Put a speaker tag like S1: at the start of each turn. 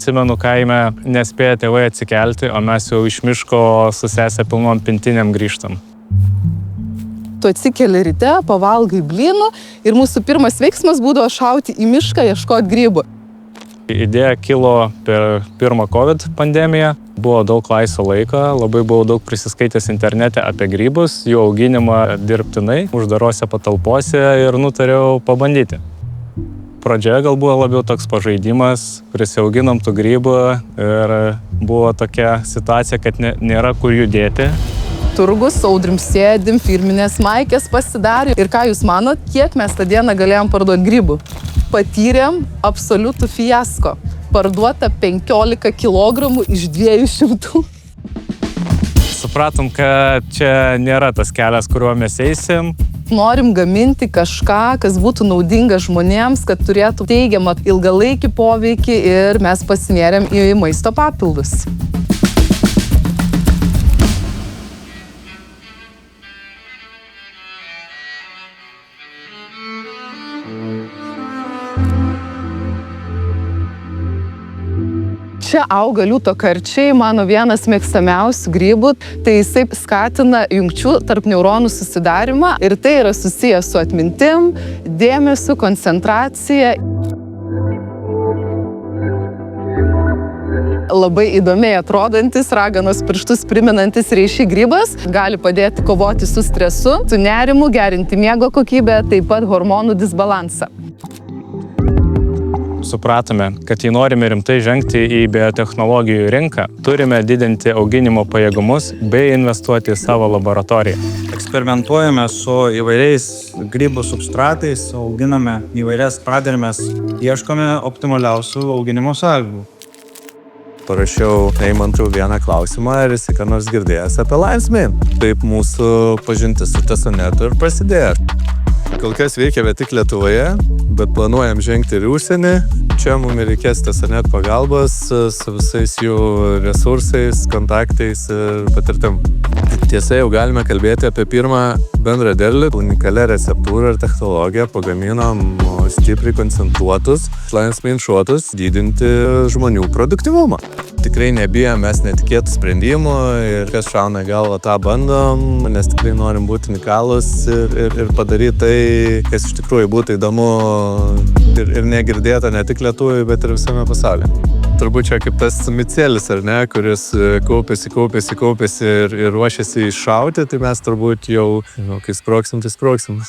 S1: atsimenu, kaime nespėja tėvai atsikelti, o mes jau iš miško su sese pilnom pintinėm grįžtam.
S2: Tu atsikeli ryte, pavalgai blynų ir mūsų pirmas veiksmas būdavo šauti į mišką, ieškoti grybų.
S1: Idėja kilo per pirmą COVID pandemiją. Buvo daug laisvo laiko, labai buvau daug prisiskaitęs internete apie grybus, jų auginimą dirbtinai, uždarose patalpose ir nutariau pabandyti. Pradžioje gal buvo labiau toks pažaidimas, prisiauginom tų grybų ir buvo tokia situacija, kad nėra kur judėti.
S2: Turgus, Audrim sėdim, firminės maikės pasidarė. Ir ką jūs manot, kiek mes tą dieną galėjom parduoti grybų? Patyrėm absoliutų fiasko. Parduota 15 kg iš 200.
S1: Supratom, kad čia nėra tas kelias, kuriuo mes eisim.
S2: Norim gaminti kažką, kas būtų naudinga žmonėms, kad turėtų teigiamą ilgalaikį poveikį ir mes pasinėrėm į maisto papildus. Čia auga liūto karčiai, mano vienas mėgstamiausių grybų. Tai jisai skatina jungčių tarp neuronų susidarimą ir tai yra susijęs su atmintim, dėmesiu, koncentracija. Labai įdomiai atrodantis, raganos pirštus priminantis reišį grybas gali padėti kovoti su stresu, su nerimu, gerinti miego kokybę, taip pat hormonų disbalansą.
S1: Supratome, kad jei norime rimtai žengti į biotechnologijų rinką, turime didinti auginimo pajėgumus bei investuoti į savo laboratoriją.
S3: Eksperimentuojame su įvairiais grybų substratais, auginame įvairias pradermes, ieškome optimaliausių auginimo sąlygų.
S4: Parašiau Eimantui vieną klausimą, ar jis ką nors girdėjęs apie Lion's Mane. Taip mūsų pažintis su Tesonetu ir prasidėjo. Kol kas veikia bet tik Lietuvoje, bet planuojam žengti ir užsienį. Čia mums reikės Tesonet pagalbos su visais jų resursais, kontaktais ir patirtim. Tiesa, jau galime kalbėti apie pirmą bendrą derlių, unikalią receptūrą ir technologiją. Pagaminom stipriai koncentruotus Lion's Mane šuotus, didinti žmonių produktyvumą. Tikrai nebijom mes netikėtų sprendimų ir kas šauna į galvą, tą bandom, nes tikrai norim būti unikalūs ir padaryti tai, kas iš tikrųjų būtų įdomu ir negirdėta ne tik Lietuvai, bet ir visame pasaulyje. Turbūt čia kaip tas micėlis, ar ne, kuris kaupėsi ir ruošiasi iššauti, tai mes turbūt jau, kai sprogsim, tai sprogsim.